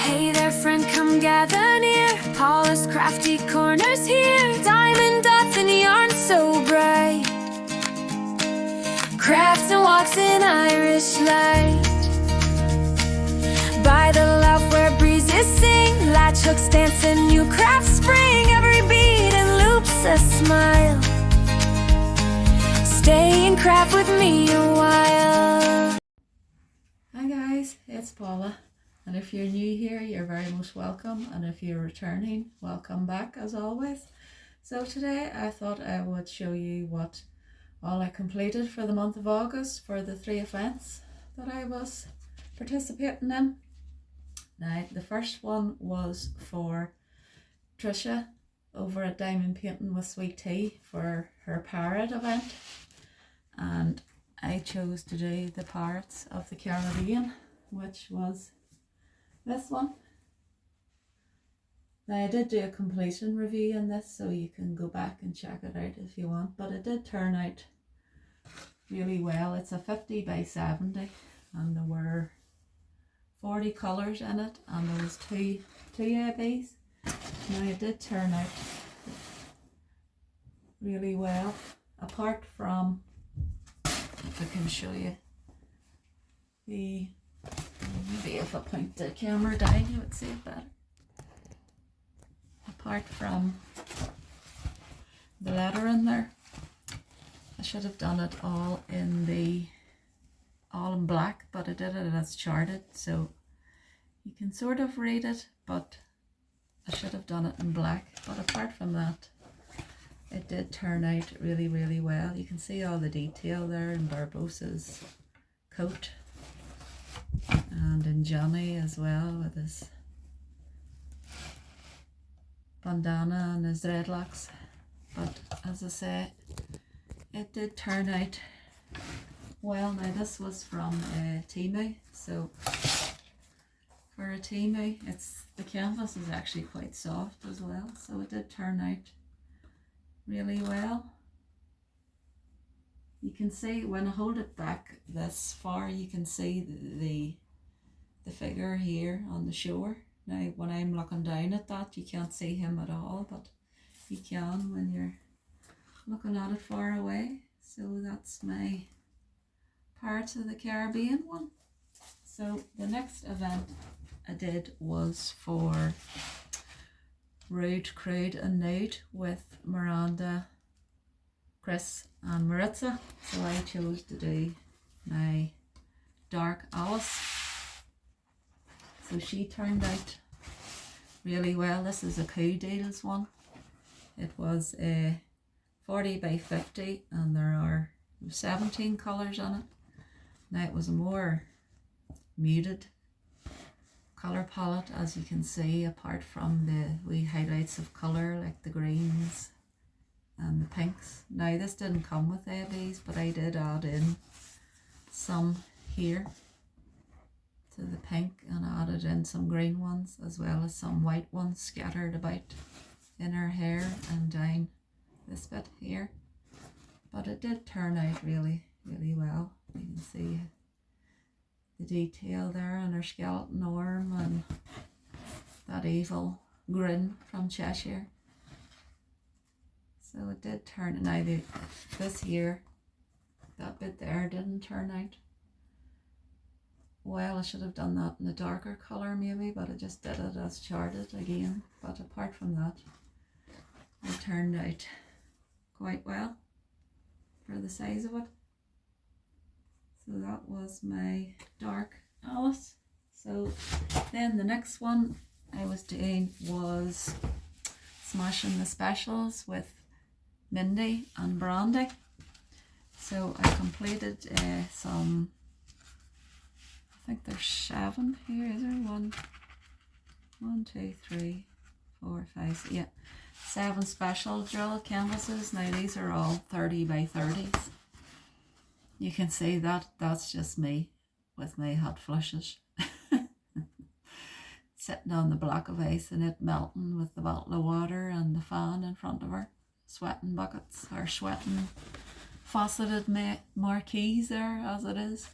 Hey there friend, come gather near. Paula's Crafty Corner's here. Diamond dots and yarn so bright. Crafts and walks in Irish light. By the loud where breezes sing, latch hooks dance and new crafts spring. Every beat and loop's a smile. Stay and craft with me a while. Hi guys, it's Paula, and if you're new here, you're very most welcome, and if you're returning, welcome back as always. So today I thought I would show you what all I completed for the month of August for the 3 events that I was participating in. Now the first one was for Trisha over at Diamond Painting with Sweet Tea for her parrot event, and I chose to do the Pirates of the Caribbean, which was this one. Now I did do a completion review in this, so you can go back and check it out if you want, but it did turn out really well. It's a 50 by 70 and there were 40 colours in it, and there was two ABs. Now it did turn out really well, apart from, if I can show you maybe if I point the camera down you would see it better. Apart from the lettering there, I should have done it all in black, but I did it as charted, so you can sort of read it, but I should have done it in black. But apart from that, it did turn out really, really well. You can see all the detail there in Barbossa's coat, and in Johnny as well with his bandana and his dreadlocks. But as I say, it did turn out well. Now this was from Timu, so for a Timu, the canvas is actually quite soft as well, so it did turn out really well. You can see when I hold it back this far, you can see the figure here on the shore. Now when I'm looking down at that, you can't see him at all, but you can when you're looking at it far away. So that's my Pirates of the Caribbean one. So the next event I did was for Rude, Crude and Nude with Miranda, Chris and Maritza. So I chose to do my Dark Alice. So she turned out really well. This is a Coup Deals one. It was a 40 by 50 and there are 17 colours on it. Now it was a more muted colour palette, as you can see, apart from the wee highlights of colour like the greens and the pinks. Now this didn't come with ABs, but I did add in some here to the pink and added in some green ones as well as some white ones scattered about in her hair and down this bit here. But it did turn out really, really well. You can see the detail there on her skeleton arm and that evil grin from Cheshire. So it did turn. Now this here, that bit there didn't turn out well. I should have done that in a darker colour maybe, but I just did it as charted again. But apart from that, it turned out quite well for the size of it. So that was my Dark Alice. So then the next one I was doing was Smashing the Specials with Mindy and Brandy. So I completed some, I think there's 7 here, is there? 1, 2, 3, 4, 5, yeah, 7 special drill canvases. Now these are all 30 by 30s. You can see that that's just me with my hot flushes sitting on the block of ice and it melting with the bottle of water and the fan in front of her, sweating buckets or sweating faceted marquees there as it is.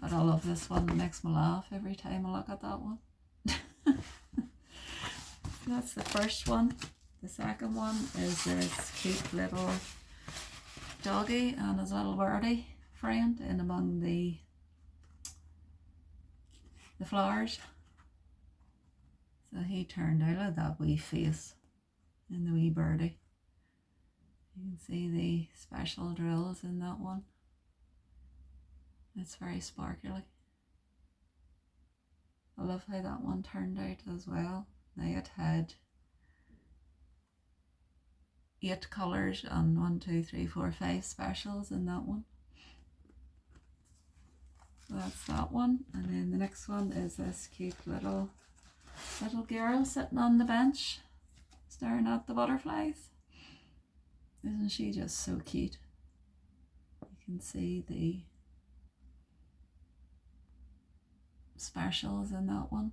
But I love this one. It makes me laugh every time I look at that one. That's the first one. The second one is this cute little doggy and his little birdie friend in among the flowers. So he turned out like that wee face in the wee birdie. You can see the special drills in that one. It's very sparkly. I love how that one turned out as well. Now it had 8 colours and 1, 2, 3, 4, 5 specials in that one. So that's that one. And then the next one is this cute little girl sitting on the bench staring at the butterflies. Isn't she just so cute? You can see the specials in that one.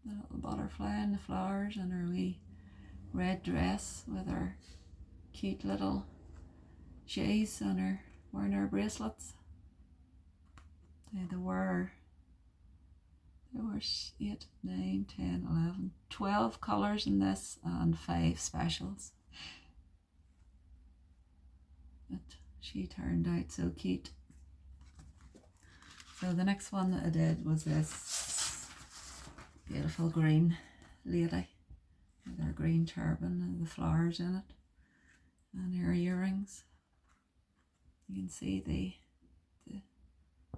The little butterfly and the flowers and her wee red dress with her cute little shoes and her wearing her bracelets. There were 8, 9, 10, 11, 12 colours in this and 5 specials. But she turned out so cute. So the next one that I did was this beautiful green lady with her green turban and the flowers in it and her earrings. You can see the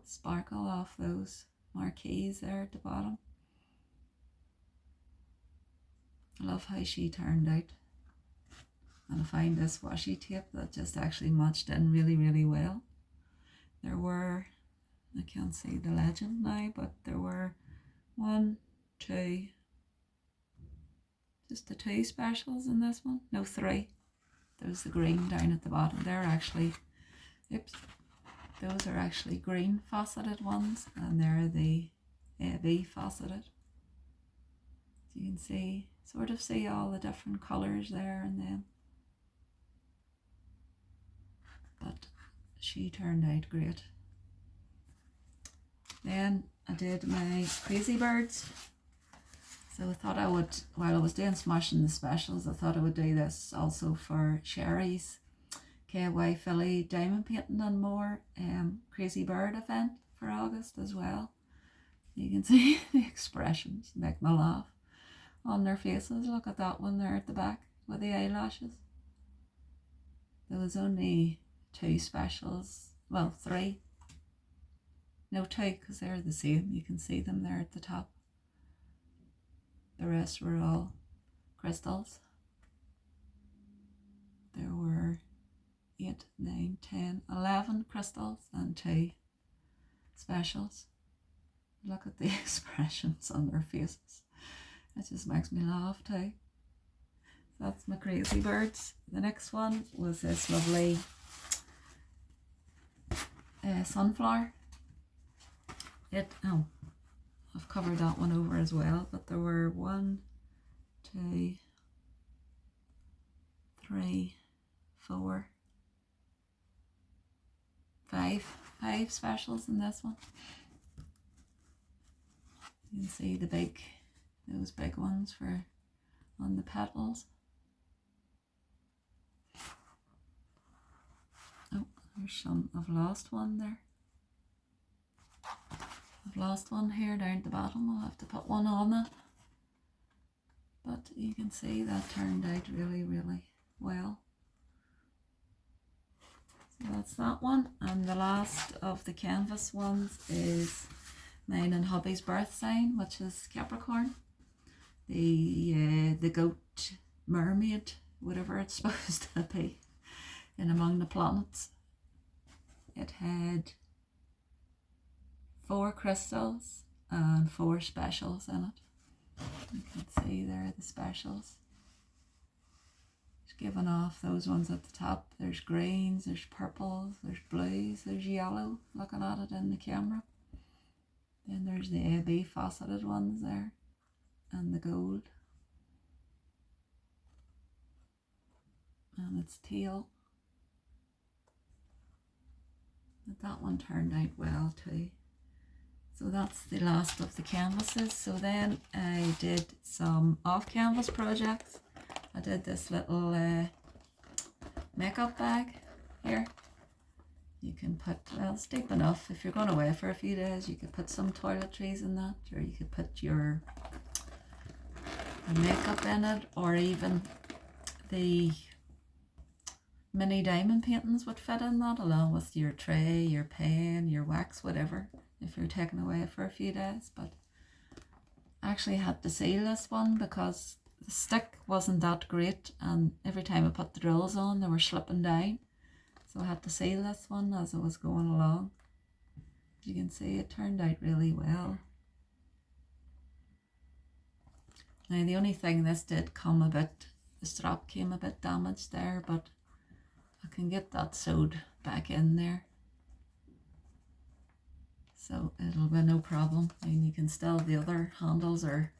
sparkle off those marquees there at the bottom. I love how she turned out. And I find this washi tape that just actually matched in really, really well. There were, I can't see the legend now, but there were 1, 2, just the 2 specials in this one. No, 3. There's the green down at the bottom. They're actually, oops, those are actually green faceted ones, and they're the AB faceted. So you can sort of see all the different colours there and then. But she turned out great. Then I did my Crazy Birds. So I thought I would, while I was doing Smashing the Specials, I thought I would do this also for Sherry's KY Philly Diamond Painting and More Crazy Bird event for August as well. You can see the expressions make me laugh on their faces. Look at that one there at the back with the eyelashes. There was only 2 specials, well 3. No, 2 because they're the same. You can see them there at the top. The rest were all crystals. There were 8, 9, 10, 11 crystals and 2 specials. Look at the expressions on their faces. It just makes me laugh too. That's my Crazy Birds. The next one was this lovely sunflower. I've covered that one over as well, but there were 1, 2, 3, 4, 5 specials in this one. You can see those big ones on the petals. Oh, there's some, I've lost one there. I've lost one here down at the bottom. I'll have to put one on it. But you can see that turned out really, really well. So that's that one. And the last of the canvas ones is mine and hubby's birth sign, which is Capricorn. The goat mermaid, whatever it's supposed to be, in among the planets. It had 4 crystals and 4 specials in it. You can see there the specials. It's giving off those ones at the top. There's greens, there's purples, there's blues, there's yellow, looking at it in the camera. Then there's the AB faceted ones there, and the gold. And its tail. But that one turned out well too. So that's the last of the canvases. So then I did some off-canvas projects. I did this little makeup bag here. You can put, well, it's deep enough. If you're going away for a few days, you could put some toiletries in that, or you could put your makeup in it, or even the mini diamond paintings would fit in that, along with your tray, your pen, your wax, whatever, if you're taking away for a few days. But I actually had to seal this one because the stick wasn't that great, and every time I put the drills on they were slipping down, so I had to seal this one as I was going along. As you can see, it turned out really well. Now the only thing, this did come a bit, the strap came a bit damaged there, but I can get that sewed back in there, so it'll be no problem. And you can still, the other handles are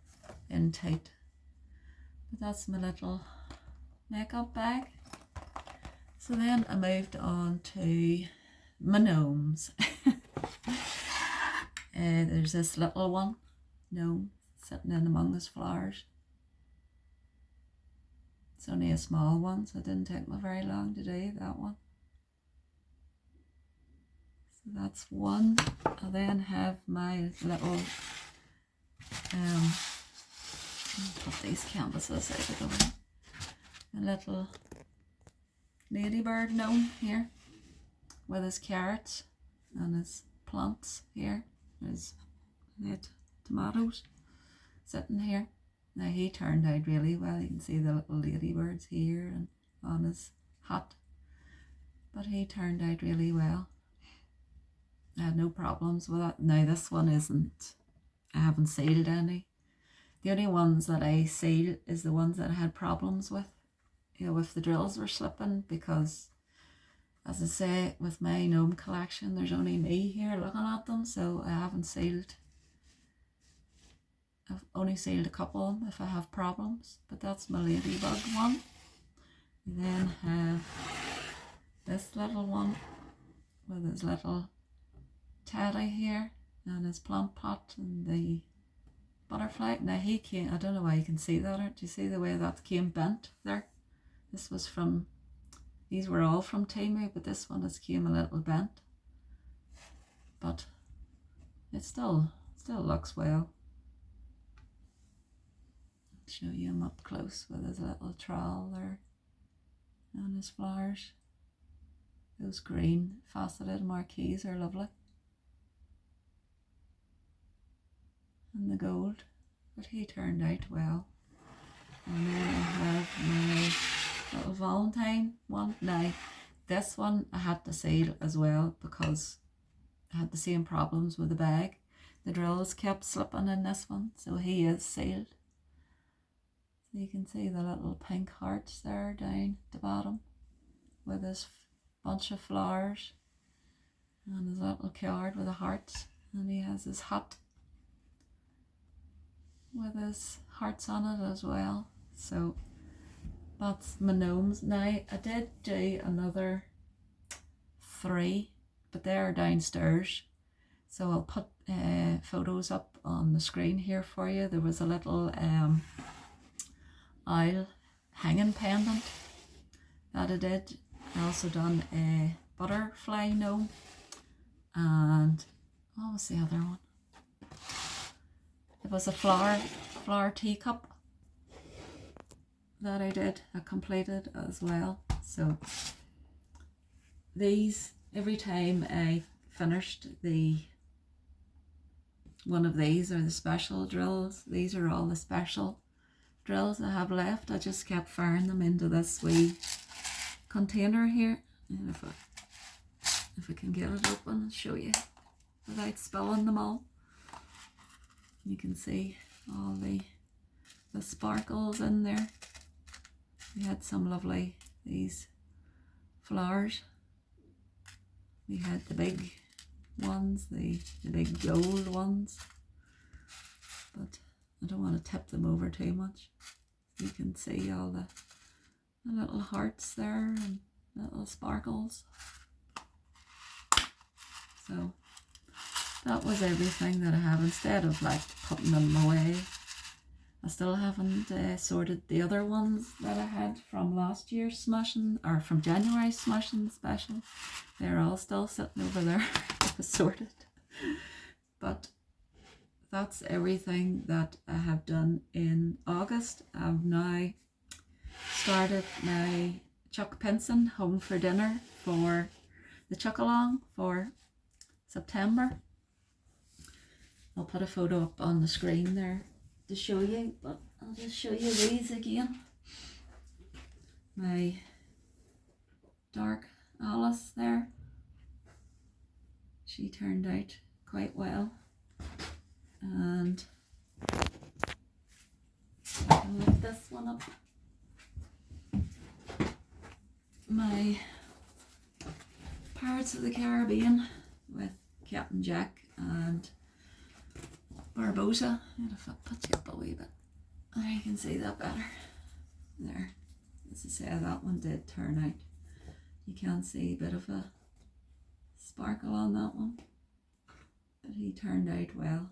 in tight. But that's my little makeup bag. So then I moved on to my gnomes. There's this little one, gnome, sitting in among his flowers. It's only a small one, so it didn't take me very long to do that one. So that's one. I then have my little, put these canvases out of the way. A little ladybird gnome here with his carrots and his plants here, his tomatoes sitting here. Now he turned out really well. You can see the little ladybirds here and on his hat, but he turned out really well. I had no problems with it. Now this one isn't, I haven't sealed any. The only ones that I sealed is the ones that I had problems with, you know, if the drills were slipping, because as I say, with my gnome collection, there's only me here looking at them, so I haven't sealed. I've only sealed a couple of them if I have problems, but that's my ladybug one. We then have this little one with his little teddy here and his plant pot and the butterfly. Now he came, I don't know why you can see that, or do you see the way that came bent there? This was from, these were all from Temu, but this one has came a little bent, but it still looks well. Show you him up close with his little trowel there and his flowers. Those green faceted marquees are lovely, and the gold, but he turned out well. And then I have my little Valentine one. Now this one I had to seal as well because I had the same problems with the bag. The drills kept slipping in this one, so he is sealed. So you can see the little pink hearts there down at the bottom with his bunch of flowers and his little card with the hearts, and he has his hat with his hearts on it as well. So that's my gnomes. Now I did do another 3, but they're downstairs, so I'll put photos up on the screen here for you. There was a little owl hanging pendant that I did. I also done a butterfly gnome, and what was the other one? It was a flower teacup that I did, I completed as well. So these, every time I finished one of these, are the special drills. These are all the special drills I have left. I just kept firing them into this wee container here, and if I can get it open and show you without spilling them all, you can see all the sparkles in there. We had some lovely, these flowers. We had the big ones, the big gold ones, but I don't want to tip them over too much. You can see all the little hearts there and little sparkles. So that was everything that I have. Instead of like putting them away, I still haven't sorted the other ones that I had from last year's smashing, or from January's smashing special. They're all still sitting over there sorted. But that's everything that I have done in August. I've now started my chuck pincing home for dinner for the chuck along for September. I'll put a photo up on the screen there to show you, but I'll just show you these again. My dark Alice there. She turned out quite well. And I can lift this one up. My Pirates of the Caribbean with Captain Jack and Barbosa. And if I put you up a wee bit, there you can see that better. There. As I say, that one did turn out. You can see a bit of a sparkle on that one, but he turned out well.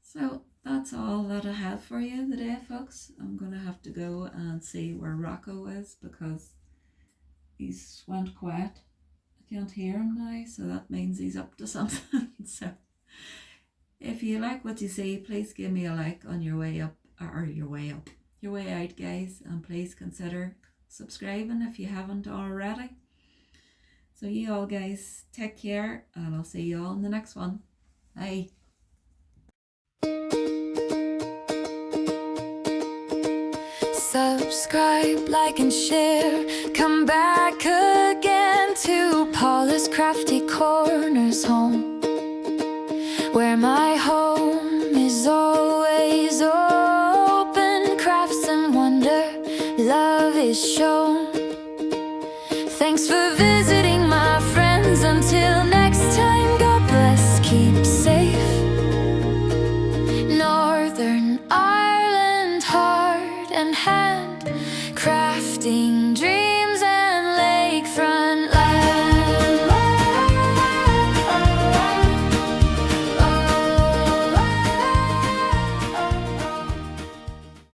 So that's all that I have for you today, folks. I'm going to have to go and see where Rocco is because he's went quiet. I can't hear him now, so that means he's up to something. So if you like what you see, please give me a like on your way up, or your way out, guys, and please consider subscribing if you haven't already. So you all guys take care, and I'll see you all in the next one. Bye. Subscribe, like and share. Come back again to Paula's Crafty Corner's home, where my home is always open. Crafts and wonder, love is shown. Thanks for visiting, my friends. Until next time, God bless, keep safe. Northern Ireland, heart and hand crafting